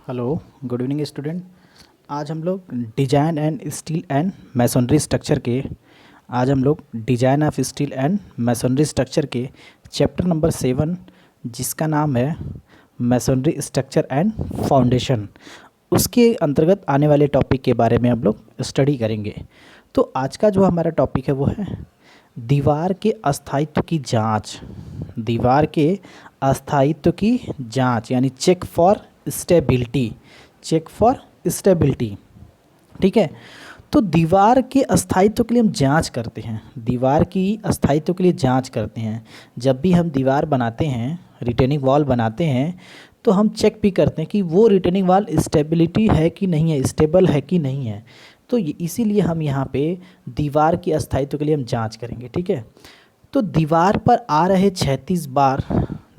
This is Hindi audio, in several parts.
Hello, good evening student. आज हम लोग design and steel and masonry structure के आज हम लोग design of steel and masonry structure के चैप्टर नंबर 7 जिसका नाम है मैसनरी स्ट्रक्चर एंड फाउंडेशन, उसके अंतर्गत आने वाले टॉपिक के बारे में हम लोग स्टडी करेंगे। तो आज का जो हमारा टॉपिक है वो है दीवार के अस्थायित्व की जांच। दीवार के अस्थायित्व की जांच यानी check for stability. Check for stability, ठीक है। तो दीवार के अस्थायित्व के लिए हम जांच करते हैं। दीवार की अस्थायित्व के लिए जांच करते हैं। जब भी हम दीवार बनाते हैं, रिटेनिंग वॉल बनाते हैं, तो हम चेक भी करते हैं कि वो रिटेनिंग वॉल स्टेबिलिटी है कि नहीं है, स्टेबल है कि नहीं है। तो इसीलिए हम यहाँ पे दीवार की अस्थायित्व के लिए हम जांच करेंगे, ठीक है। तो दीवार पर आ रहे 36 बार,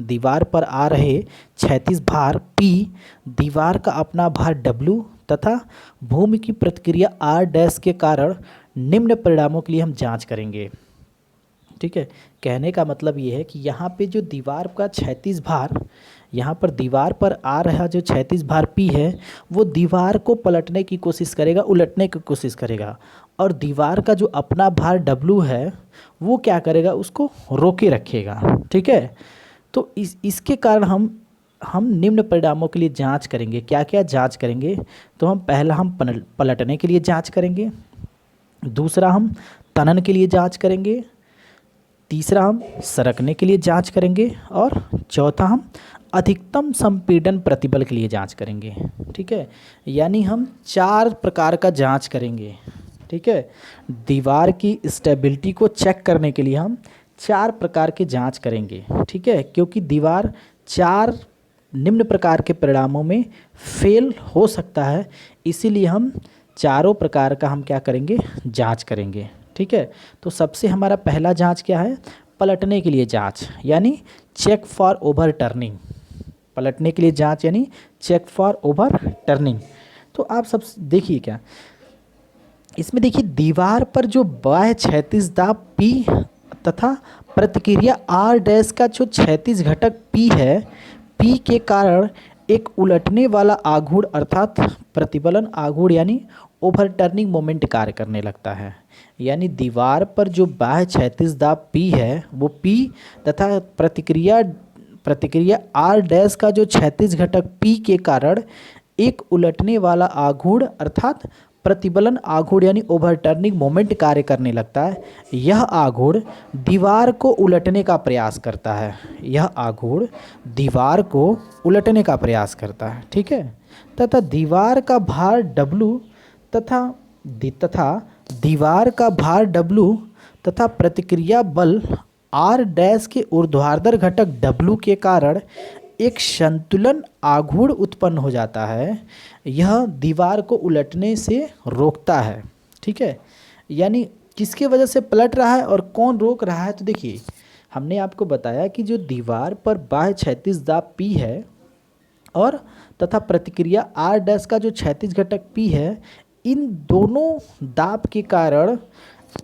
दीवार पर आ रहे 36 भार P, दीवार का अपना भार W तथा भूमि की प्रतिक्रिया R डैश के कारण निम्न परिणामों के लिए हम जांच करेंगे, ठीक है। कहने का मतलब ये है कि यहाँ पे जो दीवार का 36 भार, यहाँ पर दीवार पर आ रहा जो 36 भार P है, वो दीवार को पलटने की कोशिश करेगा, उलटने की कोशिश करेगा। और दीवार का जो अपना भार W है वो क्या करेगा, उसको रोके रखेगा, ठीक है। तो इसके कारण हम निम्न परिणामों के लिए जांच करेंगे। क्या क्या जांच करेंगे? तो हम पलटने के लिए जांच करेंगे, दूसरा हम तनन के लिए जांच करेंगे, तीसरा हम सरकने के लिए जांच करेंगे, और चौथा हम अधिकतम संपीड़न प्रतिबल के लिए जांच करेंगे, ठीक है। यानी हम 4 प्रकार का जांच करेंगे, ठीक है। दीवार की स्टेबिलिटी को चेक करने के लिए हम 4 प्रकार के जांच करेंगे, ठीक है। क्योंकि दीवार 4 निम्न प्रकार के परिणामों में फेल हो सकता है, इसीलिए हम चारों प्रकार का हम क्या करेंगे, जांच करेंगे, ठीक है। तो सबसे हमारा पहला जांच क्या है? पलटने के लिए जांच यानी चेक फॉर ओवर टर्निंग। पलटने के लिए जांच यानी चेक फॉर ओवर टर्निंग। तो आप सब देखिए, क्या इसमें देखिए, दीवार पर जो बाह्य क्षैतिज दाब P तथा प्रतिक्रिया R डैश का जो क्षैतिज घटक P है, P के कारण एक उलटने वाला आघूर्ण अर्थात प्रतिबलन आघूर्ण यानी ओवरटर्निंग मोमेंट कार्य करने लगता है। यानी दीवार पर जो बाह्य क्षैतिज दाब P है वो P तथा प्रतिक्रिया R डैश का जो क्षैतिज घटक P के कारण एक उलटने वाला आघूर्ण अर्थात प्रतिबलन आघूर्ण यानी ओवरटर्निंग मोमेंट कार्य करने लगता है। यह आघूर्ण दीवार को उलटने का प्रयास करता है। यह आघूर्ण दीवार को उलटने का प्रयास करता है, ठीक है। तथा दीवार का भार W तथा दीवार का भार W तथा प्रतिक्रिया बल R डैश के ऊर्ध्वाधर घटक W के कारण एक संतुलन आघूर्ण उत्पन्न हो जाता है। यह दीवार को उलटने से रोकता है, ठीक है। यानी किसके वजह से पलट रहा है और कौन रोक रहा है? तो देखिए, हमने आपको बताया कि जो दीवार पर बाह्य क्षैतिज दाब P है और तथा प्रतिक्रिया R डैश का जो क्षैतिज घटक P है, इन दोनों दाब के कारण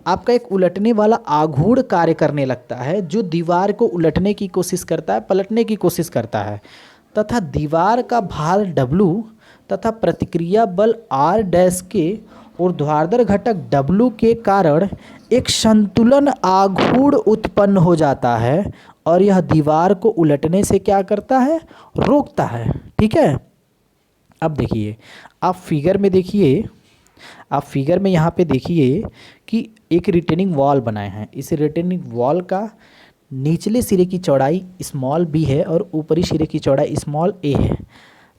आपका एक उलटने वाला आघूर्ण कार्य करने लगता है, जो दीवार को उलटने की कोशिश करता है, पलटने की कोशिश करता है। तथा दीवार का भार W तथा प्रतिक्रिया बल R डैश के ऊर्ध्वाधर घटक W के कारण एक संतुलन आघूर्ण उत्पन्न हो जाता है और यह दीवार को उलटने से क्या करता है, रोकता है, ठीक है। अब देखिए, आप फिगर में यहाँ पे देखिए कि एक रिटेनिंग वॉल बनाए हैं। इस रिटेनिंग वॉल का निचले सिरे की चौड़ाई स्मॉल b है और ऊपरी सिरे की चौड़ाई स्मॉल a है,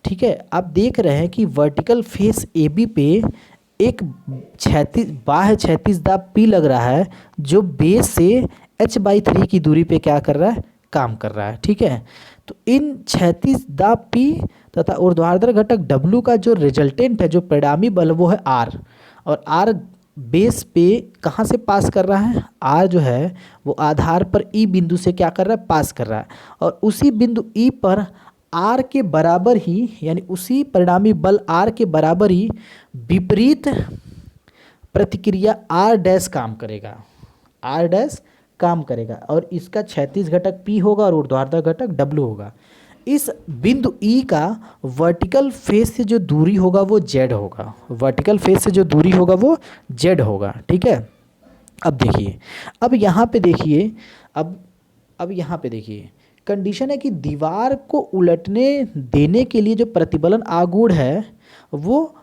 ठीक है। आप देख रहे हैं कि वर्टिकल फेस AB पे एक बाह्य क्षैतिज दाब P लग रहा है, जो बेस से h/3 की दूरी पे क्या कर रहा है, काम कर रहा है, ठीक है। तो इन क्षैतिज दाब P तथा ऊर्ध्वाधर घटक W का जो रिजल्टेंट है, जो परिणामी बल, वो है R। और R बेस पे कहाँ से पास कर रहा है? R जो है वो आधार पर E बिंदु से क्या कर रहा है, पास कर रहा है। और उसी बिंदु E पर R के बराबर ही, यानी उसी परिणामी बल R के बराबर ही विपरीत प्रतिक्रिया R डैश काम करेगा। R डैश काम करेगा और इसका क्षैतिज घटक P होगा और ऊर्ध्वाधर घटक W होगा। इस बिंदु ई का वर्टिकल फेस से जो दूरी होगा वो जेड होगा, वर्टिकल फेस से जो दूरी होगा वो जेड होगा, ठीक है। अब देखिए, अब यहाँ पे देखिए, अब यहाँ पे देखिए कंडीशन है कि दीवार को उलटने देने के लिए जो प्रतिबलन आघूर्ण है वो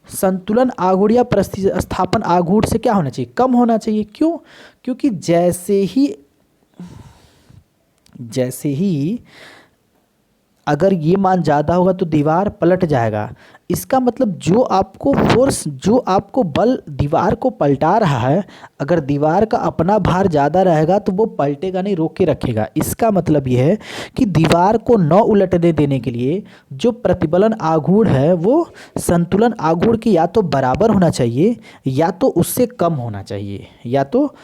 संतुलन आघूर्ण या प्रतिस्थापन आघूर्ण से क्या होना चाहिए, कम होना चाहिए। क्यों? क्योंकि जैसे ही अगर ये मान ज़्यादा होगा तो दीवार पलट जाएगा। इसका मतलब जो आपको फोर्स, जो आपको बल दीवार को पलटा रहा है, अगर दीवार का अपना भार ज़्यादा रहेगा तो वो पलटेगा नहीं, रोक के रखेगा। इसका मतलब ये है कि दीवार को न उलटने देने के लिए जो प्रतिबलन आघूर्ण है वो संतुलन आघूर्ण के या तो बराबर होना चाहिए या तो उससे कम होना चाहिए, या तो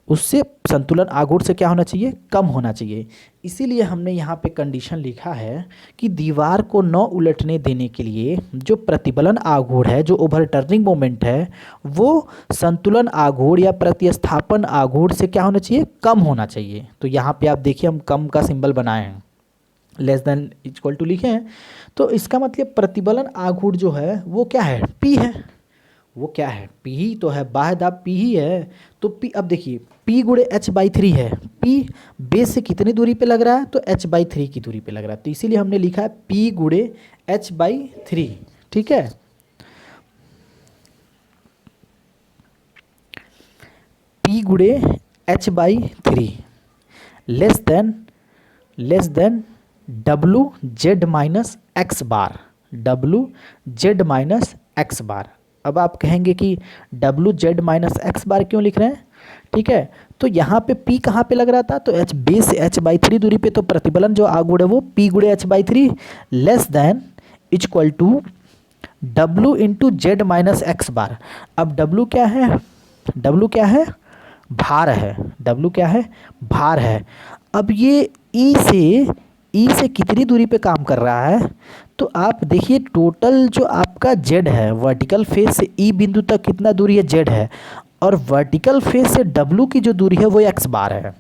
उससे संतुलन आघूर्ण से क्या होना चाहिए, कम होना चाहिए। इसीलिए हमने यहाँ पे कंडीशन लिखा है कि दीवार को न उलटने देने के लिए जो प्रतिबलन आघूर्ण है, जो ओवरटर्निंग मोमेंट है, वो संतुलन आघूर्ण या प्रतिस्थापन आघूर्ण से क्या होना चाहिए, कम होना चाहिए। तो यहाँ पे आप देखिए हम कम का सिंबल बनाए हैं, लेस देन इक्वल टू लिखे हैं। तो इसका मतलब प्रतिबलन आघूर्ण जो है वो क्या है, पी है। वो क्या है, पी ही तो है, बाह्य दाब पी ही है। तो पी, अब देखिए पी गुणे h/3 है। पी बेस से कितनी दूरी पे लग रहा है, तो h/3 की दूरी पे लग रहा है। तो इसीलिए हमने लिखा है पी गुणे h/3, ठीक है। पी गुणे h/3 less than W Z minus X bar, W Z minus X bar. अब आप कहेंगे कि W Z minus X bar क्यों लिख रहे हैं, ठीक है। तो यहाँ पे P कहाँ पे लग रहा था, तो H बेस से h/3 दूरी पे, तो प्रतिबलन जो आघूर्ण है वो P गुणे h/3 less than equal to W into Z minus X bar. अब W क्या है, W क्या है, भार है। W क्या है, भार है। अब ये E से कितनी दूरी पे काम कर रहा है, तो आप देखिए टोटल जो आपका जेड है, वर्टिकल फेस से ई बिंदु तक कितना दूरी है, जेड है। और वर्टिकल फेस से डब्लू की जो दूरी है वो एक्स बार है,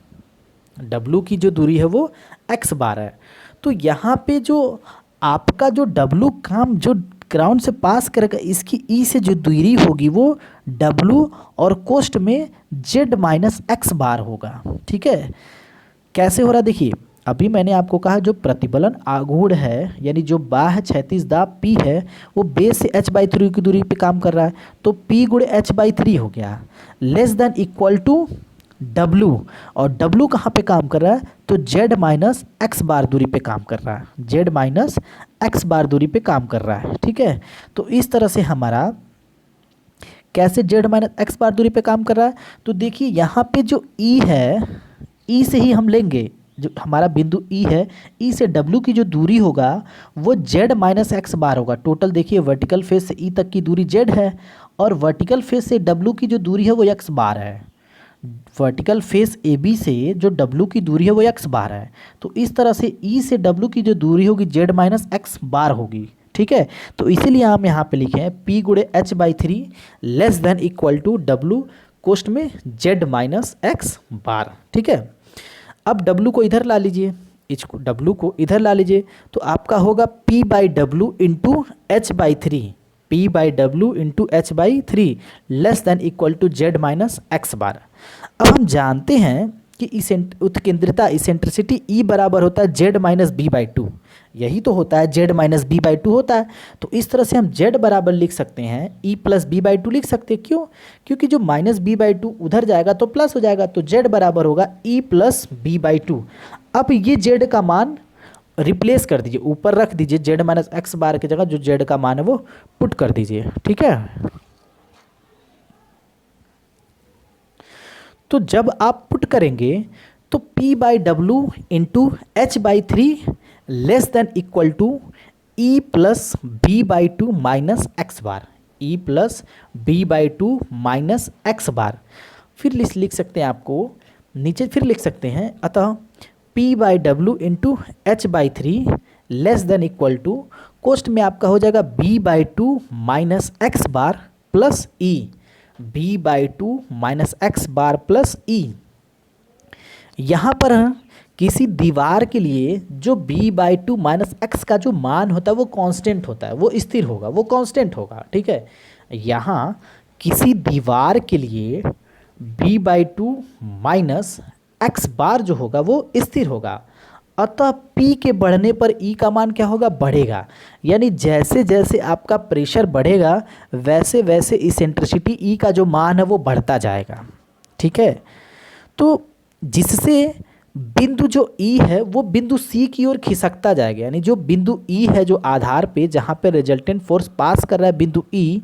डब्लू की जो दूरी है वो एक्स बार है। तो यहाँ पे जो आपका जो डब्लू काम जो ग्राउंड से पास करेगा, इसकी ई से जो दूरी होगी वो डब्लू और कोष्ठ में जेड माइनस एक्स बार होगा, ठीक है। कैसे हो रहा है देखिए, अभी मैंने आपको कहा जो प्रतिबलन आघूर्ण है, यानी जो बाह्य क्षैतिज दाब P है वो बेस से h/3 की दूरी पे काम कर रहा है। तो P गुणे h/3 हो गया, less than equal to W। और W कहाँ पे काम कर रहा है, तो Z माइनस एक्स बार दूरी पे काम कर रहा है, Z माइनस एक्स बार दूरी पे काम कर रहा है, ठीक है। तो इस तरह से हमारा कैसे Z माइनस एक्स बार दूरी पे काम कर रहा है, तो देखिए यहाँ पे जो E है, E से ही हम लेंगे, जो हमारा बिंदु E है, E से W की जो दूरी होगा वो Z माइनस एक्स बार होगा। टोटल देखिए वर्टिकल फेस से E तक की दूरी Z है और वर्टिकल फेस से W की जो दूरी है वो x बार है। वर्टिकल फेस AB से जो W की दूरी है वो x बार है। तो इस तरह से E से W की जो दूरी होगी Z माइनस एक्स बार होगी, ठीक है। तो इसीलिए हम यहाँ पे लिखे हैं P गुणे h/3 less than equal to W कोष्ठ में Z माइनस एक्स बार, ठीक है। अब W को इधर ला लीजिए, इसको W को इधर ला लीजिए, तो आपका होगा P/W into h/3, P/W into h/3 less than equal to Z minus X bar. अब हम जानते हैं कि उत्केंद्रिता इसेंट्रिसिटी E बराबर होता है Z माइनस B/2, यही तो होता है, Z माइनस B/2 होता है। तो इस तरह से हम Z बराबर लिख सकते हैं E प्लस B/2 लिख सकते हैं। क्यों? क्योंकि जो माइनस B/2 उधर जाएगा तो प्लस हो जाएगा, तो Z बराबर होगा E प्लस B/2। अब ये Z का मान रिप्लेस कर दीजिए, ऊपर रख दीजिए, Z माइनस एक्स बार की जगह जो Z का मान है वो पुट कर दीजिए, ठीक है। तो जब आप पुट करेंगे तो P/W into h/3 less than equal to E plus B/2 minus X bar, E plus B/2 minus X bar. फिर लिख सकते हैं, आपको नीचे फिर लिख सकते हैं, अतः P/W into h/3 less than equal to कोष्ठ में आपका हो जाएगा B/2 minus X bar plus E, B/2 minus X bar plus E। यहाँ पर किसी दीवार के लिए जो b/2 माइनस एक्स का जो मान होता है वो कांस्टेंट होता है, वो स्थिर होगा, वो कांस्टेंट होगा। ठीक है, यहाँ किसी दीवार के लिए b/2 माइनस एक्स बार जो होगा वो स्थिर होगा, अतः P के बढ़ने पर E का मान क्या होगा, बढ़ेगा। यानी जैसे जैसे आपका प्रेशर बढ़ेगा वैसे वैसे इसेंट्रिसिटी E का जो मान है वो बढ़ता जाएगा। ठीक है, तो जिससे बिंदु जो E है वो बिंदु C की ओर खिसकता जाएगा। यानी जो बिंदु E है, जो आधार पे जहाँ पे रिजल्टेंट फोर्स पास कर रहा है बिंदु E,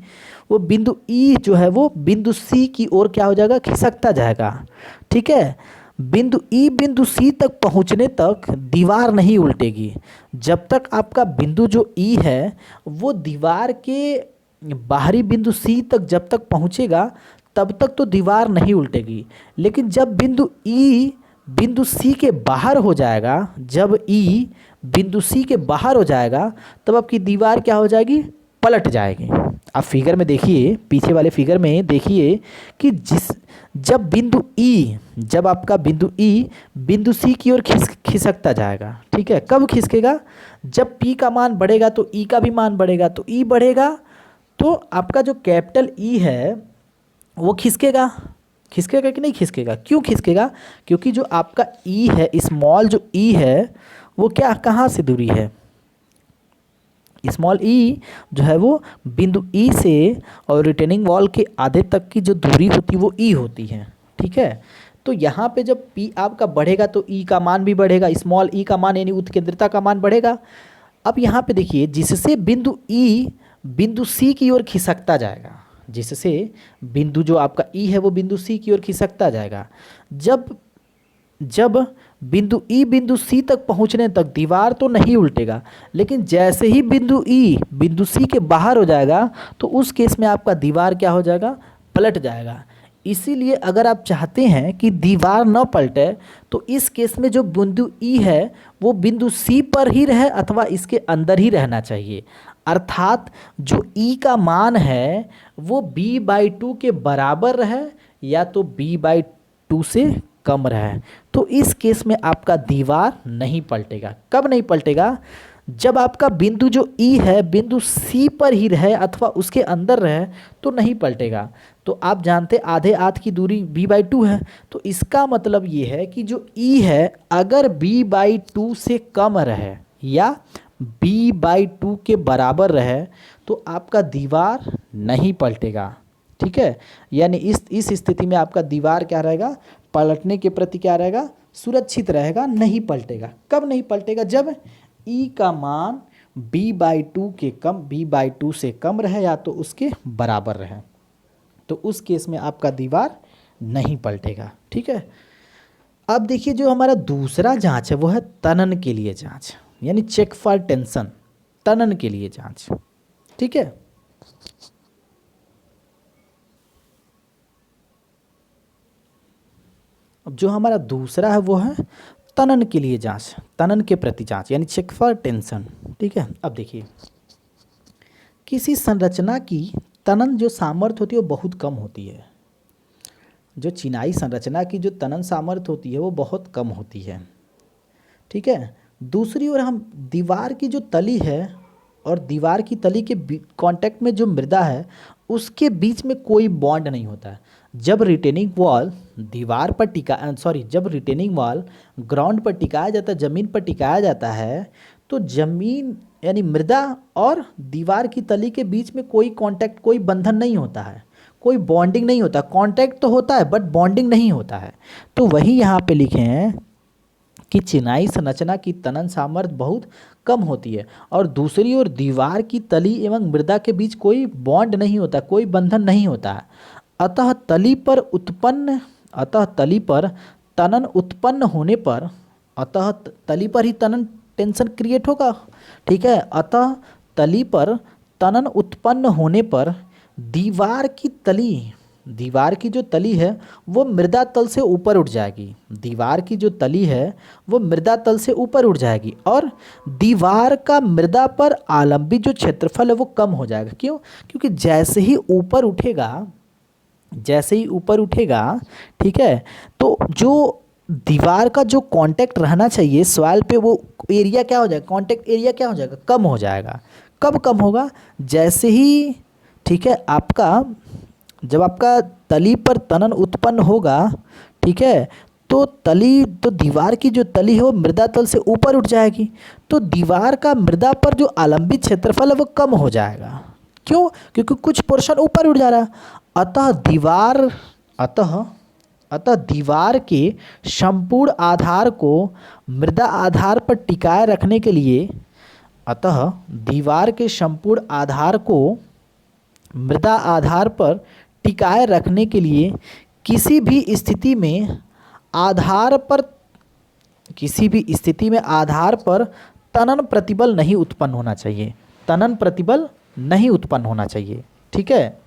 वो बिंदु E जो है वो बिंदु C की ओर क्या हो जाएगा, खिसकता जाएगा। ठीक है, बिंदु E बिंदु C तक पहुँचने तक दीवार नहीं उल्टेगी। जब तक आपका बिंदु जो E है वो दीवार के बाहरी बिंदु C तक जब तक पहुँचेगा तब तक तो दीवार नहीं उल्टेगी। लेकिन जब बिंदु E बिंदु C के बाहर हो जाएगा, जब E बिंदु C के बाहर हो जाएगा तब आपकी दीवार क्या हो जाएगी, पलट जाएगी। आप फिगर में देखिए, पीछे वाले फिगर में देखिए कि जब बिंदु E, जब आपका बिंदु E बिंदु C की ओर खिसकता जाएगा। ठीक है, कब खिसकेगा, जब P का मान बढ़ेगा तो E का भी मान बढ़ेगा, तो E बढ़ेगा तो आपका जो कैपिटल E है वो खिसकेगा। खिसकेगा कि नहीं खिसकेगा, क्यों खिसकेगा, क्योंकि जो आपका E है, स्मॉल जो E है वो क्या, कहाँ से दूरी है, स्मॉल E जो है वो बिंदु E से और रिटेनिंग वॉल के आधे तक की जो दूरी होती है वो E होती है। ठीक है, तो यहाँ पे जब P आपका बढ़ेगा तो E का मान भी बढ़ेगा, स्मॉल E का मान यानी उत्केंद्रता का मान बढ़ेगा। अब यहाँ पे देखिए, जिससे बिंदु E बिंदु C की ओर खिसकता जाएगा, जिससे बिंदु जो आपका E है वो बिंदु C की ओर खिसकता जाएगा। जब बिंदु E बिंदु C तक पहुंचने तक दीवार तो नहीं उल्टेगा, लेकिन जैसे ही बिंदु E बिंदु C के बाहर हो जाएगा तो उस केस में आपका दीवार क्या हो जाएगा, पलट जाएगा। इसीलिए अगर आप चाहते हैं कि दीवार न पलटे तो इस केस में जो बिंदु E है वो बिंदु C पर ही रहे अथवा इसके अंदर ही रहना चाहिए। अर्थात जो E का मान है वो b/2 के बराबर रहे या तो b/2 से कम रहे, तो इस केस में आपका दीवार नहीं पलटेगा। कब नहीं पलटेगा, जब आपका बिंदु जो E है बिंदु C पर ही रहे अथवा उसके अंदर रहे तो नहीं पलटेगा। तो आप जानते आधे हाथ की दूरी b/2 है, तो इसका मतलब ये है कि जो E है अगर b/2 से कम रहे या b/2 के बराबर रहे तो आपका दीवार नहीं पलटेगा। ठीक है, यानी इस स्थिति में आपका दीवार क्या रहेगा, पलटने के प्रति क्या रहेगा, सुरक्षित रहेगा, नहीं पलटेगा। कब नहीं पलटेगा, जब E का मान b/2 से कम रहे या तो उसके बराबर रहे, तो उस केस में आपका दीवार नहीं पलटेगा। ठीक है, अब देखिए जो हमारा दूसरा जांच है वो है तनन के लिए जांच, यानी चेक फॉर टेंशन, तनन के लिए जांच। ठीक है, अब जो हमारा दूसरा है वो है तनन के लिए जांच, तनन के प्रति जांच यानी चेक फॉर टेंशन। ठीक है, अब देखिए किसी संरचना की तनन जो सामर्थ्य होती है वो बहुत कम होती है। जो चिनाई संरचना की जो तनन सामर्थ्य होती है वो बहुत कम होती है। ठीक है, दूसरी ओर हम दीवार की जो तली है और दीवार की तली के कांटेक्ट में जो मृदा है उसके बीच में कोई बॉन्ड नहीं होता है। जब रिटेनिंग वॉल दीवार पर जब रिटेनिंग वॉल ग्राउंड पर टिकाया जाता है, ज़मीन पर टिकाया जाता है, तो ज़मीन यानी मृदा और दीवार की तली के बीच में कोई कांटेक्ट, कोई बंधन नहीं होता है, कोई बॉन्डिंग नहीं होता। कांटेक्ट तो होता है बट बॉन्डिंग नहीं होता है। तो वही यहाँ पे लिखे हैं कि चिनाई संरचना की तनन सामर्थ्य बहुत कम होती है और दूसरी ओर दीवार की तली एवं मृदा के बीच कोई बॉन्ड नहीं होता, कोई बंधन नहीं होता है। अतः तली पर तनन उत्पन्न होने पर, अतः तली पर ही तनन टेंशन क्रिएट होगा। ठीक है, अतः तली पर तनन उत्पन्न होने पर दीवार की जो तली है वो मृदा तल से ऊपर उठ जाएगी। दीवार की जो तली है वो मृदा तल से ऊपर उठ जाएगी और दीवार का मृदा पर आलंबित जो क्षेत्रफल है वो कम हो जाएगा। क्यों? क्योंकि जैसे ही ऊपर उठेगा, ठीक है, तो जो दीवार का जो कांटेक्ट रहना चाहिए सॉइल पे वो एरिया क्या हो जाएगा, कांटेक्ट एरिया क्या हो जाएगा, कम हो जाएगा। कब कम होगा, जैसे ही, ठीक है, आपका जब आपका तली पर तनन उत्पन्न होगा, ठीक है, तो तली, तो दीवार की जो तली है वो मृदा तल से ऊपर उठ जाएगी, तो दीवार का मृदा पर जो आलंबित क्षेत्रफल है वो कम हो जाएगा। क्यों, क्योंकि कुछ पोर्शन ऊपर उठ जा रहा है। अतः दीवार, अतः अतः दीवार के संपूर्ण आधार को मृदा आधार पर टिकाए रखने के लिए, अतः दीवार के संपूर्ण आधार को मृदा आधार पर टिकाए रखने के लिए किसी भी स्थिति में आधार पर, किसी भी स्थिति में आधार पर तनन प्रतिबल नहीं उत्पन्न होना चाहिए, तनन प्रतिबल नहीं उत्पन्न होना चाहिए। ठीक है,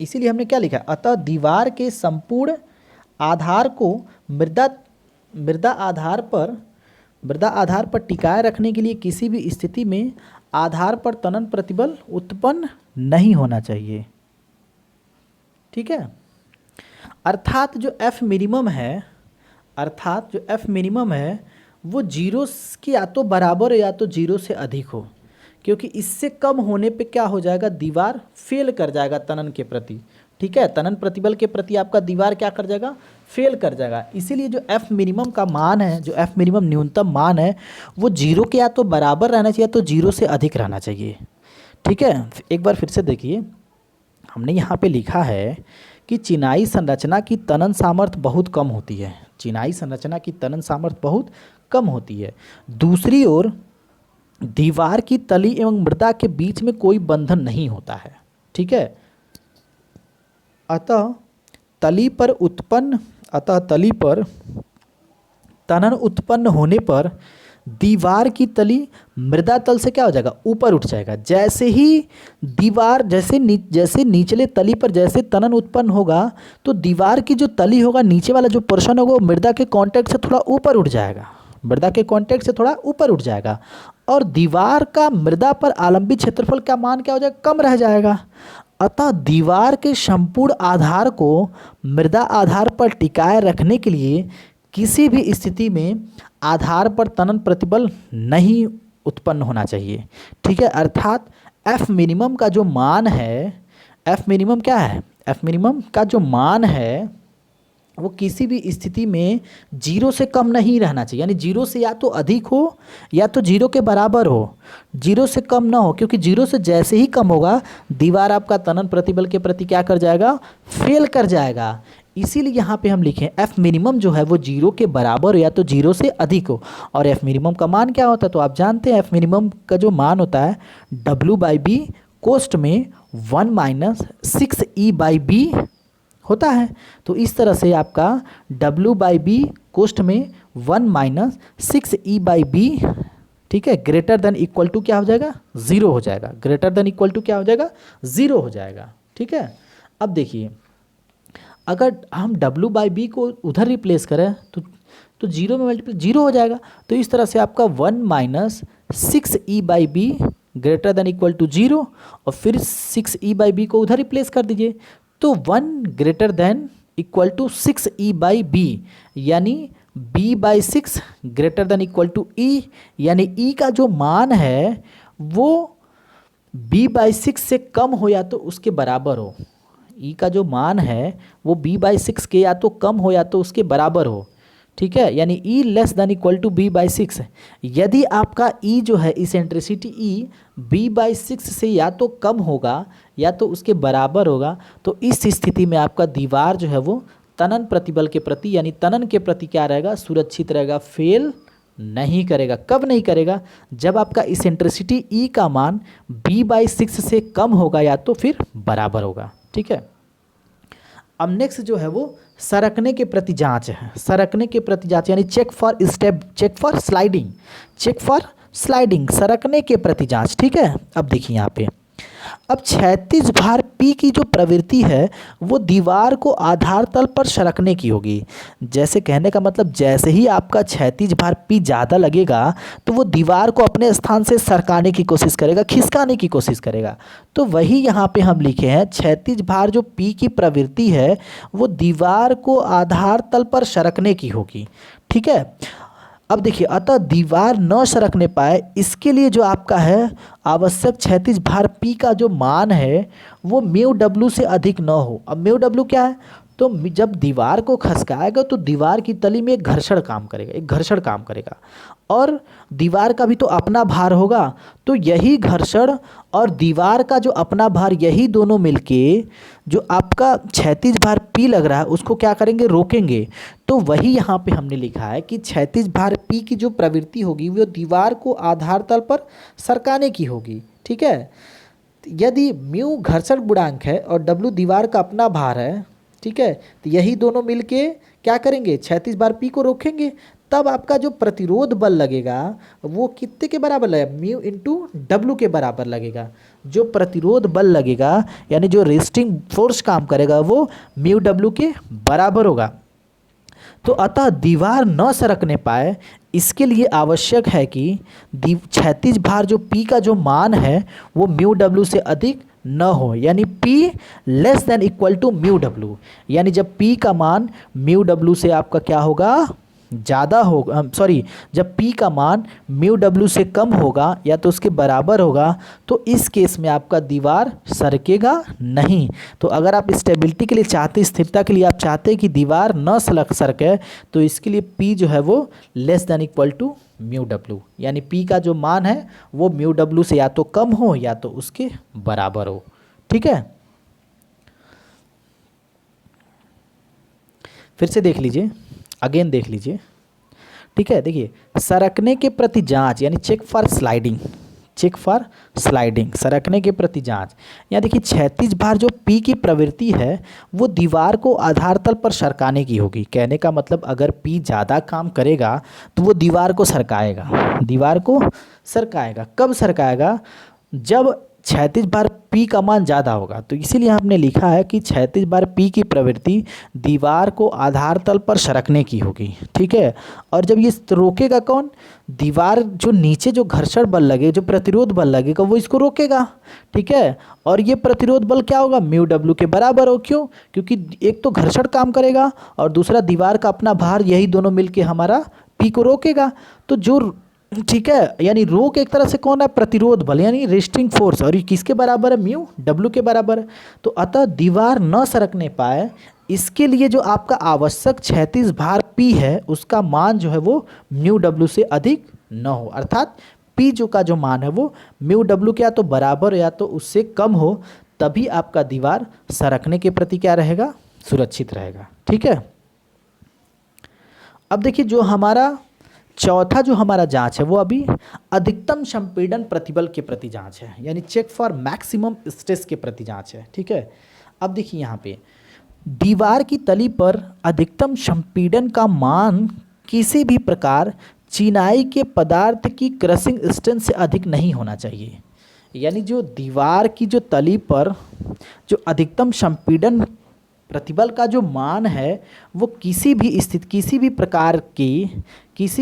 इसीलिए हमने क्या लिखा, अतः दीवार के संपूर्ण आधार को मृदा आधार पर टिकाए रखने के लिए किसी भी स्थिति में आधार पर तनन प्रतिबल उत्पन्न नहीं होना चाहिए। ठीक है, अर्थात जो एफ मिनिमम है, अर्थात जो एफ मिनिमम है वो जीरो की या तो बराबर या तो जीरो से अधिक हो, क्योंकि इससे कम होने पे क्या हो जाएगा, दीवार फेल कर जाएगा तनन के प्रति। ठीक है, तनन प्रतिबल के प्रति आपका दीवार क्या कर जाएगा, फेल कर जाएगा। इसीलिए जो एफ मिनिमम का मान है, जो एफ मिनिमम न्यूनतम मान है वो जीरो के या तो बराबर रहना चाहिए तो जीरो से अधिक रहना चाहिए। ठीक है, एक बार फिर से देखिए, हमने यहाँ पे लिखा है कि चिनाई संरचना की तनन सामर्थ्य बहुत कम होती है, चिनाई संरचना की तनन सामर्थ्य बहुत कम होती है। दूसरी ओर दीवार की तली एवं मृदा के बीच में कोई बंधन नहीं होता है। ठीक है, अतः तली पर तनन उत्पन्न होने पर दीवार की तली मृदा तल से क्या हो जाएगा, ऊपर उठ जाएगा। जैसे ही दीवार, जैसे निचले तली पर जैसे तनन उत्पन्न होगा तो दीवार की जो तली होगा, नीचे वाला जो पोर्शन होगा वो मृदा के कांटेक्ट से थोड़ा ऊपर उठ जाएगा, मृदा के कांटेक्ट से थोड़ा ऊपर उठ जाएगा, और दीवार का मृदा पर आलंबित क्षेत्रफल का मान क्या हो जाएगा, कम रह जाएगा। अतः दीवार के संपूर्ण आधार को मृदा आधार पर टिकाए रखने के लिए किसी भी स्थिति में आधार पर तनन प्रतिबल नहीं उत्पन्न होना चाहिए। ठीक है, अर्थात एफ मिनिमम का जो मान है, एफ मिनिमम क्या है, एफ मिनिमम का जो मान है वो किसी भी स्थिति में जीरो से कम नहीं रहना चाहिए, यानी जीरो से या तो अधिक हो या तो जीरो के बराबर हो, जीरो से कम ना हो, क्योंकि जीरो से जैसे ही कम होगा दीवार आपका तनन प्रतिबल के प्रति क्या कर जाएगा, फेल कर जाएगा। इसीलिए यहाँ पे हम लिखें एफ मिनिमम जो है वो जीरो के बराबर हो या तो जीरो से अधिक हो। और एफ मिनिमम का मान क्या होता है, तो आप जानते हैं एफ मिनिमम का जो मान होता है W/B कोष्ठ में 1-6E/B होता है। तो इस तरह से आपका W/B कोष्ठ में 1-6E/B, ठीक है, ग्रेटर देन इक्वल टू क्या हो जाएगा, ज़ीरो हो जाएगा, ग्रेटर देन इक्वल टू क्या हो जाएगा, ज़ीरो हो जाएगा। ठीक है, अब देखिए अगर हम W/B को उधर रिप्लेस करें तो जीरो में मल्टीप्लाई जीरो हो जाएगा। तो इस तरह से आपका 1-6E/B greater than equal to zero, और फिर 6E/B को उधर रिप्लेस कर दीजिए, तो 1 greater than equal to 6E/B, यानी B/6 greater than equal to E, यानी E का जो मान है वो B/6 से कम हो या तो उसके बराबर हो, E का जो मान है वो B/6 के या तो कम हो या तो उसके बराबर हो। ठीक है, यानी E less than equal to B/6। यदि आपका E जो है, इसेंट्रिसिटी E B/6 से या तो कम होगा या तो उसके बराबर होगा, तो इस स्थिति में आपका दीवार जो है वो तनन प्रतिबल के प्रति, यानी तनन के प्रति क्या रहेगा, सुरक्षित रहेगा, फेल नहीं करेगा। कब नहीं करेगा, जब आपका इसेंट्रिसिटी E का मान B/6 से कम होगा या तो फिर बराबर होगा। ठीक है, अब नेक्स्ट जो है वो सरकने के प्रति जांच है। सरकने के प्रति जांच यानी check for step, check for sliding, check for sliding, सरकने के प्रति जांच। ठीक है, अब देखिए यहाँ पे अब क्षैतिज भार P की जो प्रवृत्ति है वो दीवार को आधार तल पर सरकने की होगी। जैसे कहने का मतलब जैसे ही आपका क्षैतिज भार P ज़्यादा लगेगा तो वो दीवार को अपने स्थान से सरकाने की कोशिश करेगा, खिसकाने की कोशिश करेगा। तो वही यहाँ पे हम लिखे हैं, क्षैतिज भार जो P की प्रवृत्ति है वो दीवार को आधार तल पर सरकने की होगी। ठीक है। अब देखिए, अतः दीवार न सरकने पाए इसके लिए जो आपका है आवश्यक क्षैतिज भार P का जो मान है वो म्यू डब्ल्यू से अधिक न हो। अब म्यू डब्ल्यू क्या है? तो जब दीवार को खसकाएगा तो दीवार की तली में एक घर्षण काम करेगा, एक घर्षण काम करेगा, और दीवार का भी तो अपना भार होगा। तो यही घर्षण और दीवार का जो अपना भार, यही दोनों मिलके जो आपका क्षैतिज भार P लग रहा है उसको क्या करेंगे? रोकेंगे। तो वही यहाँ पे हमने लिखा है कि क्षैतिज भार P की जो प्रवृत्ति होगी वो दीवार को आधार तल पर सरकाने की होगी। ठीक है। यदि म्यू घर्षण गुणांक है और W दीवार का अपना भार है, ठीक है, तो यही दोनों मिलके क्या करेंगे? क्षैतिज भार P को रोकेंगे। तब आपका जो प्रतिरोध बल लगेगा वो कितने के बराबर लगेगा? म्यू इंटू डब्ल्यू के बराबर लगेगा। जो प्रतिरोध बल लगेगा यानी जो रेजिस्टिंग फोर्स काम करेगा वो म्यू डब्ल्यू के बराबर होगा। तो अतः दीवार न सरकने पाए इसके लिए आवश्यक है कि क्षैतिज भार जो P का जो मान है वो म्यू डब्ल्यू से अधिक न हो, यानी P less than equal to mu W. यानी जब P का मान म्यू डब्ल्यू से आपका क्या होगा? ज़्यादा होगा, सॉरी, जब P का मान म्यू डब्ल्यू से कम होगा या तो उसके बराबर होगा तो इस केस में आपका दीवार सरकेगा नहीं। तो अगर आप स्टेबिलिटी के लिए चाहते, स्थिरता के लिए आप चाहते हैं कि दीवार न सरके तो इसके लिए P जो है वो less than equal to mu W, यानी P का जो मान है वो म्यू डब्ल्यू से या तो कम हो या तो उसके बराबर हो। ठीक है। फिर से देख लीजिए, अगेन देख लीजिए। ठीक है। देखिए, सरकने के प्रति जांच यानी check for sliding, check for sliding, सरकने के प्रति जांच। यहाँ देखिए, क्षैतिज भार जो P की प्रवृत्ति है वो दीवार को आधार तल पर सरकाने की होगी। कहने का मतलब अगर P ज़्यादा काम करेगा तो वो दीवार को सरकाएगा, दीवार को सरकाएगा। कब सरकाएगा? जब क्षैतिज भार P का मान ज़्यादा होगा। तो इसीलिए हमने लिखा है कि क्षैतिज भार P की प्रवृत्ति दीवार को आधार तल पर सरकने की होगी। ठीक है। और जब ये रोकेगा कौन? दीवार जो नीचे जो घर्षण बल लगे, जो प्रतिरोध बल लगेगा वो इसको रोकेगा। ठीक है। और ये प्रतिरोध बल क्या होगा? म्यू डब्ल्यू के बराबर हो। क्यों? क्योंकि एक तो घर्षण काम करेगा और दूसरा दीवार का अपना भार, यही दोनों मिलके हमारा P को रोकेगा। तो जो, ठीक है, यानी रोक एक तरह से कौन है? प्रतिरोध बल यानी रेस्टिंग फोर्स, और ये किसके बराबर है? म्यू डब्ल्यू के बराबर है। तो अतः दीवार न सरकने पाए इसके लिए जो आपका आवश्यक क्षैतिज भार P है उसका मान जो है वो म्यू डब्ल्यू से अधिक न हो, अर्थात P जो का जो मान है वो म्यू डब्ल्यू के या तो बराबर या तो उससे कम हो, तभी आपका दीवार सरकने के प्रति क्या रहेगा? सुरक्षित रहेगा। ठीक है। अब देखिए, जो हमारा चौथा जो हमारा जांच है वो अभी अधिकतम संपीड़न प्रतिबल के प्रति जांच है, यानी चेक फॉर मैक्सिमम स्ट्रेस के प्रति जांच है। ठीक है। अब देखिए, यहाँ पे दीवार की तली पर अधिकतम संपीड़न का मान किसी भी प्रकार चिनाई के पदार्थ की क्रशिंग स्ट्रेंथ से अधिक नहीं होना चाहिए। यानी जो दीवार की जो तली पर जो अधिकतम संपीड़न प्रतिबल का जो मान है वो किसी भी स्थिति, किसी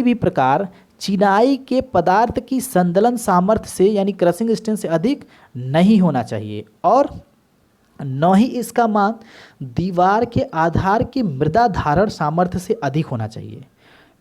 भी प्रकार चिनाई के पदार्थ की संदलन सामर्थ्य से यानी क्रशिंग स्ट्रेंथ से अधिक नहीं होना चाहिए, और न ही इसका मान दीवार के आधार की मृदा धारण सामर्थ्य से अधिक होना चाहिए।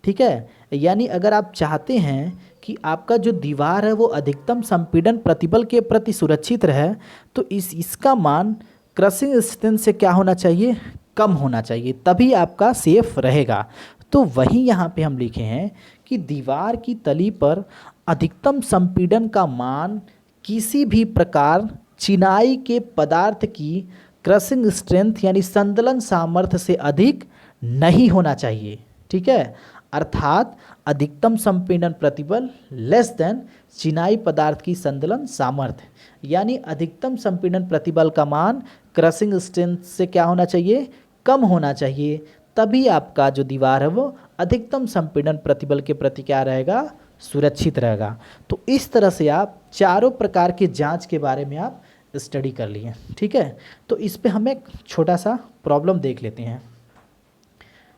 ठीक है। यानी अगर आप चाहते हैं कि आपका जो दीवार है वो अधिकतम संपीड़न प्रतिबल के प्रति सुरक्षित रहे तो इसका मान क्रशिंग स्ट्रेंथ से क्या होना चाहिए? कम होना चाहिए, तभी आपका सेफ रहेगा। तो वही यहाँ पे हम लिखे हैं कि दीवार की तली पर अधिकतम संपीड़न का मान किसी भी प्रकार चिनाई के पदार्थ की क्रशिंग स्ट्रेंथ यानी संदलन सामर्थ्य से अधिक नहीं होना चाहिए। ठीक है। अर्थात अधिकतम संपीड़न प्रतिबल लेस देन चिनाई पदार्थ की संदलन सामर्थ्य, यानी अधिकतम संपीड़न प्रतिबल का मान क्रशिंग स्ट्रेंथ से क्या होना चाहिए? कम होना चाहिए, तभी आपका जो दीवार है वो अधिकतम संपीड़न प्रतिबल के प्रति क्या रहेगा? सुरक्षित रहेगा। तो इस तरह से आप चारों प्रकार के जांच के बारे में आप स्टडी कर लिए, ठीक है। तो इस पे हम एक छोटा सा प्रॉब्लम देख लेते हैं,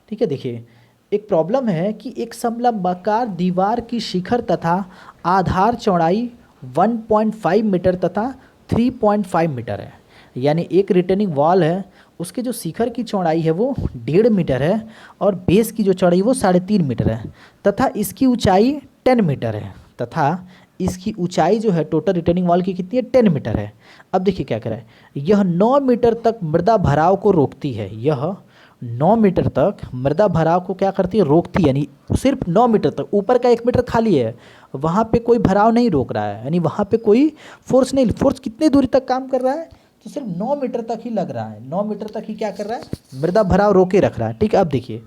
ठीक है। देखिए, एक प्रॉब्लम है कि एक समलंबाकार दीवार की शिखर तथा आधार चौड़ाई 1.5 मीटर तथा 3.5 मीटर है। यानी एक रिटेनिंग वॉल है, उसके जो शिखर की चौड़ाई है वो 1.5 मीटर है और बेस की जो चौड़ाई वो 3.5 मीटर है तथा इसकी ऊंचाई 10 मीटर है तथा इसकी ऊंचाई जो है टोटल रिटेनिंग वॉल की कितनी है, 10 मीटर है। अब देखिए क्या करें, यह 9 मीटर तक मृदा भराव को रोकती है। यह 9 मीटर तक मृदा भराव को क्या करती है, रोकती है। यानी सिर्फ 9 मीटर तक, ऊपर का 1 मीटर खाली है, वहाँ पे कोई भराव नहीं रोक रहा है, यानी वहाँ पे कोई फोर्स नहीं। फोर्स कितनी दूरी तक काम कर रहा है, तो सिर्फ 9 मीटर तक ही लग रहा है। 9 मीटर तक ही क्या कर रहा है, मृदा भराव रोके रख रहा है, ठीक है। अब देखिए,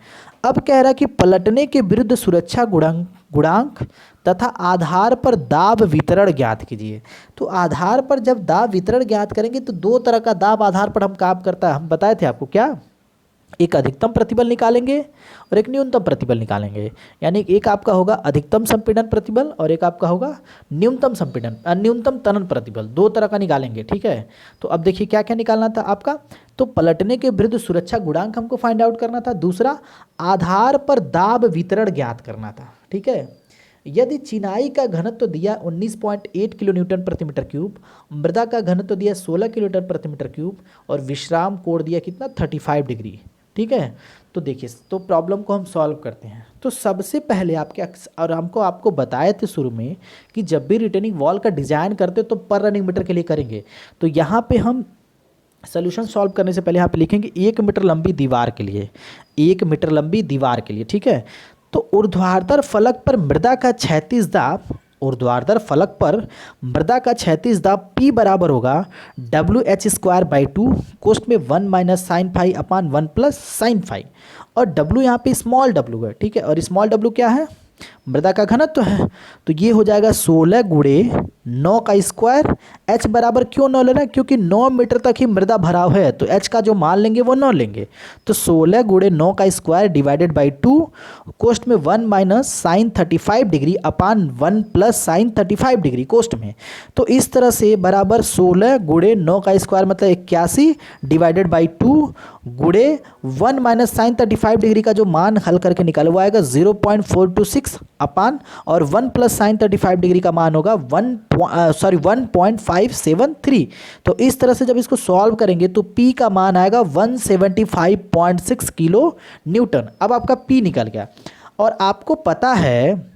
अब कह रहा है कि पलटने के विरुद्ध सुरक्षा गुणांक तथा आधार पर दाब वितरण ज्ञात कीजिए। तो आधार पर जब दाब वितरण ज्ञात करेंगे तो दो तरह का दाब आधार पर हम काम करता है, हम बताए थे आपको क्या, एक अधिकतम प्रतिबल निकालेंगे और एक न्यूनतम प्रतिबल निकालेंगे। यानी एक आपका होगा अधिकतम संपीड़न प्रतिबल और एक आपका होगा न्यूनतम तनन प्रतिबल, दो तरह का निकालेंगे, ठीक है। तो अब देखिए क्या क्या निकालना था आपका, तो पलटने के विरुद्ध सुरक्षा गुणांक हमको फाइंड आउट करना था, दूसरा आधार पर दाब वितरण ज्ञात करना था, ठीक है। यदि चिनाई का घनत्व दिया 19.8 किलो न्यूटन प्रति मीटर क्यूब, मृदा का घनत्व दिया 16 किलो न्यूटन प्रति मीटर क्यूब और विश्राम कोण दिया कितना 35 डिग्री, ठीक है। तो देखिए, तो प्रॉब्लम को हम सॉल्व करते हैं। तो सबसे पहले और आपको बताए थे शुरू में कि जब भी रिटेनिंग वॉल का डिजाइन करते तो पर रनिंग मीटर के लिए करेंगे। तो यहाँ पे हम सोल्यूशन सॉल्व करने से पहले यहाँ पे लिखेंगे 1 मीटर लंबी दीवार के लिए, 1 मीटर लंबी दीवार के लिए, ठीक है। तो ऊर्ध्वाधर फलक पर मृदा का क्षैतिज दाब, ऊर्ध्वाधर फलक पर मृदा का क्षैतिज दाब P बराबर होगा WH²/2 कोष्ठ में 1 माइनस साइन फाई अपान 1 प्लस साइन फाई, और W यहाँ पे स्मॉल w है, ठीक है। और स्मॉल w क्या है, मृदा का घनत्व है। तो ये हो जाएगा 16 गुणे 9 का स्क्वायर। h बराबर क्यों 9 ले रहे हैं, क्योंकि 9 मीटर तक ही मृदा भराव है, तो h का जो मान लेंगे वो 9 लेंगे। तो 16 गुणे 9 का स्क्वायर डिवाइडेड बाई 2 कोष्ठ में 1 माइनस साइन 35 डिग्री अपान 1 प्लस साइन 35 डिग्री कोष्ठ में। तो इस तरह से बराबर 16 गुणे 9 का स्क्वायर मतलब 81 डिवाइडेड बाई 2 गुणे 1 माइनस साइन 35 डिग्री का जो मान हल करके निकाले वो आएगा 0.426 अपान, और 1 प्लस साइन 35 डिग्री का मान होगा 1.573। तो इस तरह से जब इसको सॉल्व करेंगे तो P का मान आएगा 175.6 किलो न्यूटन। अब आपका P निकल गया, और आपको पता है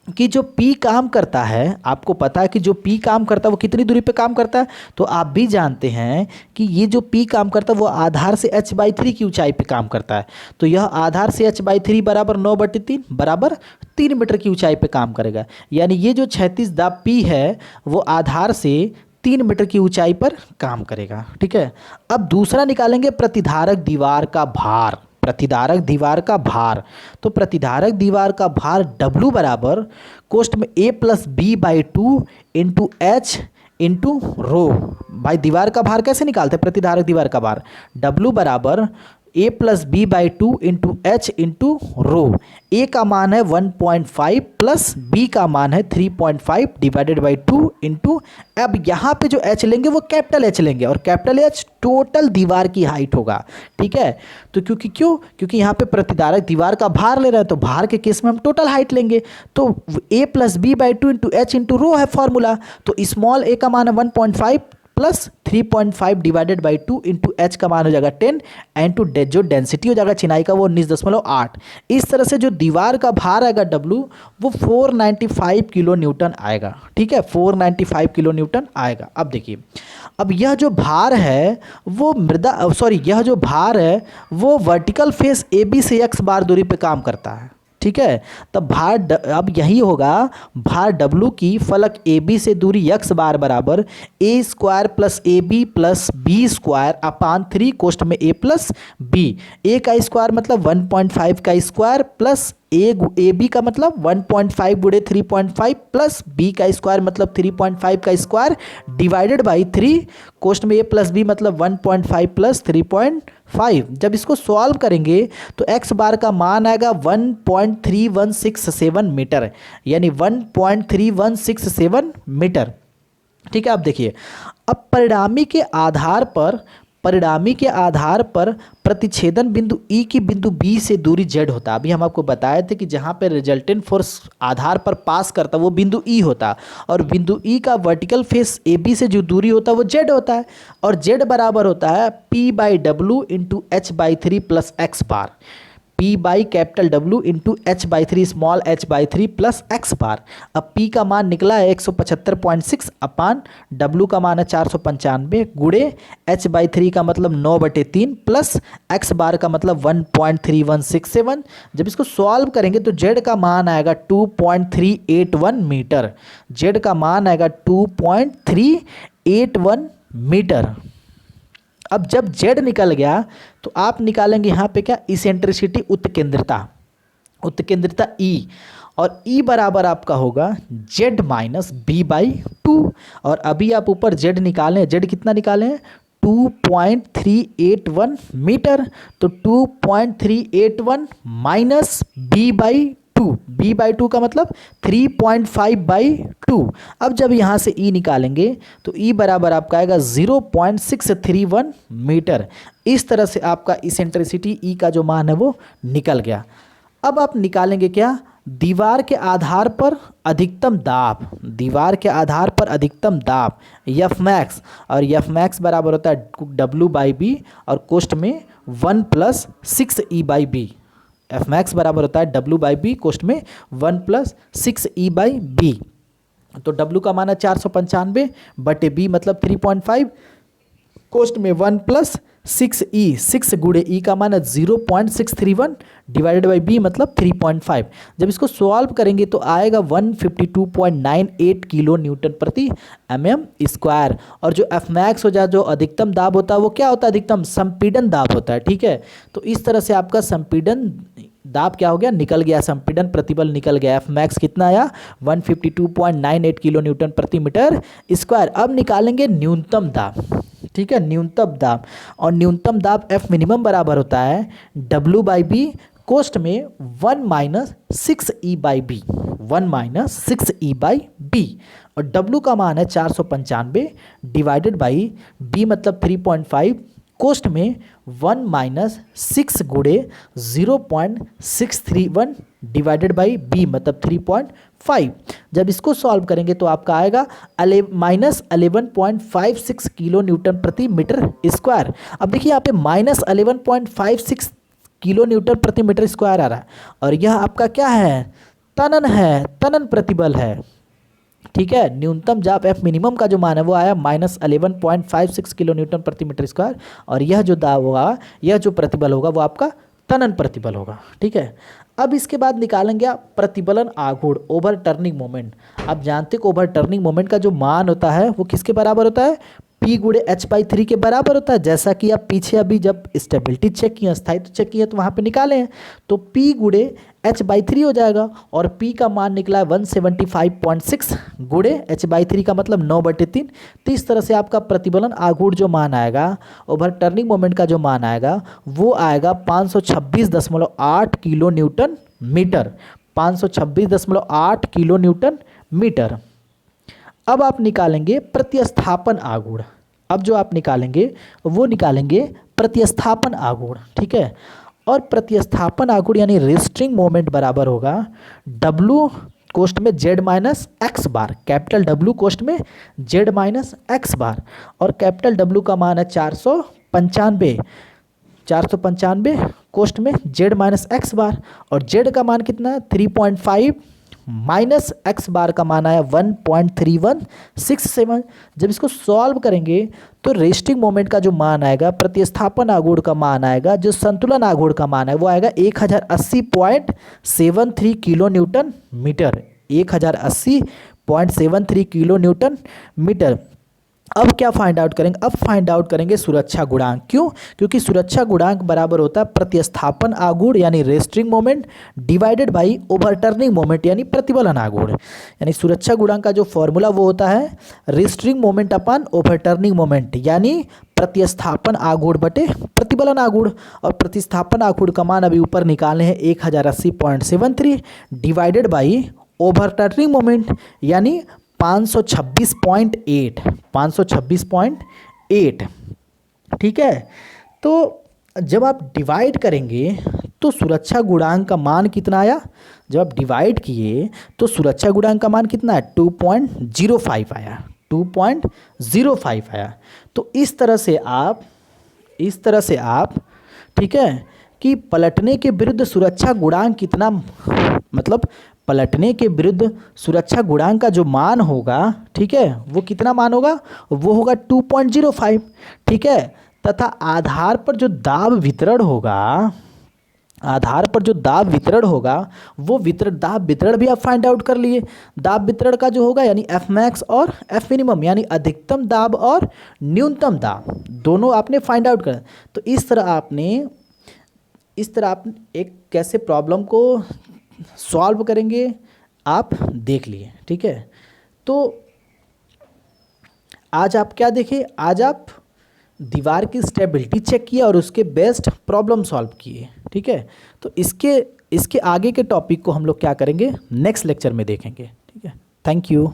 कि जो P काम करता है, आपको पता है कि जो P काम करता है वो कितनी दूरी पे काम करता है, तो आप भी जानते हैं कि ये जो P काम करता है वो आधार से h/3 की ऊंचाई पे काम करता है। तो यह आधार से h/3 बराबर 9/3 बराबर 3 मीटर की ऊंचाई पे काम करेगा। यानी ये जो क्षैतिज दाब P है वो आधार से 3 मीटर की ऊंचाई पर काम करेगा, ठीक है। अब दूसरा निकालेंगे प्रतिधारक दीवार का भार, प्रतिधारक दीवार का भार। तो प्रतिधारक दीवार का भार W बराबर कोष्ठ में A+B/2 into H into rho. भाई दीवार का भार कैसे निकालते हैं, प्रतिधारक दीवार का भार W बराबर A+B/2 into H into rho. A का मान है 1.5 प्लस B का मान है 3.5 डिवाइडेड बाई 2 इंटू, अब यहाँ पे जो H लेंगे वो कैपिटल H लेंगे, और कैपिटल H टोटल दीवार की हाइट होगा, ठीक है। तो क्योंकि यहाँ पे प्रतिधारक दीवार का भार ले रहे हैं, तो भार के केस में हम टोटल हाइट लेंगे। तो A+B/2 into H into rho है फॉर्मूला। तो स्मॉल a का मान है 1.5 plus 3.5 divided by 2 into H का मान हो जाएगा 10 इंटू जो डेंसिटी हो जाएगा चिनाई का वो 19.8। इस तरह से जो दीवार का भार आएगा W वो 495 किलो न्यूटन आएगा, ठीक है, 495 किलो न्यूटन आएगा। अब देखिए, अब यह जो भार है वो यह जो भार है वो वर्टिकल फेस AB से x बार दूरी पे काम करता है, ठीक है। तब भार अब यही होगा, भार W की फलक AB से दूरी x बार बराबर A² plus AB plus B² अपान 3 कोष्ठ में A प्लस B। A का स्क्वायर मतलब 1.5 का स्क्वायर प्लस AB का मतलब 1.5 गुणे 3.5 प्लस B का स्क्वायर मतलब 3.5 का स्क्वायर डिवाइडेड बाई 3 कोष्ठ में A प्लस B मतलब 1.5 प्लस 3.5। जब इसको सॉल्व करेंगे तो x बार का मान आएगा 1.3167 मीटर, यानी 1.3167 मीटर। ठीक है। अब देखिए, अब परिणामी के आधार पर प्रतिच्छेदन बिंदु ई की बिंदु बी से दूरी जेड होता है। अभी हम आपको बताए थे कि जहाँ पे रिजल्टेंट फोर्स आधार पर पास करता वो बिंदु ई होता, और बिंदु ई का वर्टिकल फेस ए बी से जो दूरी होता है वो जेड होता है, और जेड बराबर होता है P by W into H by three plus X bar. P by capital W into H by three small h by three plus X bar. अब P का मान निकला है 175.6 अपान W का मान है 495 गुड़े h बाई थ्री का मतलब 9/3 प्लस x बार का मतलब 1.3167। जब इसको सॉल्व करेंगे तो Z का मान आएगा 2.381 मीटर। Z का मान आएगा 2.381 मीटर। अब जब Z निकल गया तो आप निकालेंगे यहाँ पे क्या, इसेंट्रिसिटी उत्केंद्रिता E, और E बराबर आपका होगा Z minus B by two. और अभी आप ऊपर Z निकालें, Z कितना निकालें 2.381 मीटर, तो 2.381 minus B by two, B by two का मतलब 3.5/2। अब जब यहाँ से E निकालेंगे तो E बराबर आपका आएगा 0.631 मीटर। इस तरह से आपका इसेंट्रिसिटी E का जो मान है वो निकल गया। अब आप निकालेंगे क्या, दीवार के आधार पर अधिकतम दाब एफ मैक्स, और एफ मैक्स बराबर होता है W बाई बी, और कोष्ठ में 1 + 6E by B. F max बराबर होता है W बाई बी, कोष्ठ में 1 + 6E बाई बी। तो W का मान है 495 बटे B मतलब 3.5, कोष्ठ में 1 + 6E, 6 गुड़े E का मान है 0.631 डिवाइडेड बाई B मतलब 3.5। जब इसको सॉल्व करेंगे तो आएगा 152.98 किलो न्यूटन प्रति mm²। और जो एफ मैक्स हो जाए, जो अधिकतम दाब होता है वो क्या होता है, अधिकतम संपीड़न दाब होता है। ठीक है, तो इस तरह से आपका संपीड़न दाब क्या हो गया, निकल गया, संपीड़न प्रतिबल निकल गया। एफ मैक्स कितना आया 152.98 किलो न्यूटन प्रति मीटर स्क्वायर। अब निकालेंगे न्यूनतम दाब। ठीक है, न्यूनतम दाब, और न्यूनतम दाब एफ मिनिमम बराबर होता है W बाई बी, कोष्ठ में 1 - 6E by B, 1 - 6E by B, और W का मान है 495 डिवाइडेड बाई B मतलब 3.5, कोष्ठ में 1 - 6 गुड़े 0.631 डिवाइडेड बाई B मतलब 3.5। जब इसको सॉल्व करेंगे तो आपका आएगा -11.56 किलो न्यूटन प्रति मीटर स्क्वायर। अब देखिए यहाँ पे -11.56 किलो न्यूटन प्रति मीटर स्क्वायर आ रहा है, और यह आपका क्या है, तनन प्रतिबल है। ठीक है, न्यूनतम दाब एफ मिनिमम का जो मान है वो आया -11.56 किलो न्यूटन प्रति मीटर स्क्वायर, और यह जो दाब होगा, यह जो प्रतिबल होगा वो आपका तनन प्रतिबल होगा। ठीक है, अब इसके बाद निकालेंगे आप प्रतिबलन आघूर्ण, ओवर टर्निंग मोमेंट। आप जानते हैं कि ओवर टर्निंग मोमेंट का जो मान होता है वो किसके बराबर होता है, P गुड़े एच बाई थ्री के बराबर होता है। जैसा कि आप पीछे अभी जब स्टेबिलिटी चेक किए, स्थायित्व चेक किए, तो वहाँ पे निकाले हैं, तो P गुड़े एच बाई थ्री हो जाएगा, और P का मान निकला है 175.6 गुड़े एच बाई थ्री का मतलब 9/3। तो इस तरह से आपका प्रतिबलन आघूर्ण जो मान आएगा, ओवर टर्निंग मोमेंट का जो मान आएगा वो आएगा 526.8 kilo newton metre, 526.8 kilo newton metre. अब आप निकालेंगे प्रतिस्थापन आघूर्ण। अब जो आप निकालेंगे वो निकालेंगे प्रतिस्थापन आघूर्ण। ठीक है, और प्रतिस्थापन आघूर्ण यानी रेस्टिंग मोमेंट बराबर होगा W कोष्ठ में Z माइनस एक्स बार, कैपिटल W कोष्ठ में Z माइनस एक्स बार, और कैपिटल W का मान है 495 कोष्ठ में Z माइनस एक्स बार, और Z का मान कितना है 3.5 माइनस एक्स बार का मान आया 1.3167। जब इसको सॉल्व करेंगे तो रेस्टिंग मोमेंट का जो मान आएगा, प्रतिस्थापन आघूर्ण का मान आएगा, जो संतुलन आघूर्ण का मान है वो आएगा 1080.73 kilo newton metre, 1080.73 kilo newton metre. अब क्या फाइंड आउट करेंगे, अब फाइंड आउट करेंगे सुरक्षा गुणांक। क्यों, क्योंकि सुरक्षा गुणांक बराबर होता है प्रतिस्थापन आघूर्ण यानी resting moment divided by overturning moment यानी प्रतिबलन आघूर्ण। यानी सुरक्षा गुणांक का जो फॉर्मूला वो होता है रेस्टिंग मोमेंट अपन ओवरटर्निंग मोमेंट, यानी प्रतिस्थापन आघूर्ण बटे प्रतिबलन आघूर्ण। और प्रतिस्थापन आघूर्ण का मान अभी ऊपर निकाले हैं 1080.73 डिवाइडेड बाई ओवरटर्निंग मोमेंट यानी 526.8, 526.8, ठीक है। तो जब आप डिवाइड करेंगे तो सुरक्षा गुणांक का मान कितना आया, जब आप डिवाइड किए तो सुरक्षा गुणांक का मान कितना है, 2.05 आया, 2.05 आया। तो इस तरह से आप ठीक है कि पलटने के विरुद्ध सुरक्षा गुणांक कितना, मतलब पलटने के विरुद्ध सुरक्षा गुणांक का जो मान होगा, ठीक है, वो कितना मान होगा, वो होगा 2.05, ठीक है। तथा आधार पर जो दाब वितरण होगा, वो दाब वितरण भी आप फाइंड आउट कर लिए। दाब वितरण का जो होगा यानी एफ मैक्स और एफ मिनिमम, यानी अधिकतम दाब और न्यूनतम दाब, दोनों आपने फाइंड आउट कर। तो इस तरह आप एक कैसे प्रॉब्लम को सॉल्व करेंगे आप देख लिए, ठीक है। तो आज आप क्या देखे, आज आप दीवार की स्टेबिलिटी चेक किए और उसके बेस्ट प्रॉब्लम सॉल्व किए, ठीक है। तो इसके आगे के टॉपिक को हम लोग क्या करेंगे, नेक्स्ट लेक्चर में देखेंगे, ठीक है। Thank you.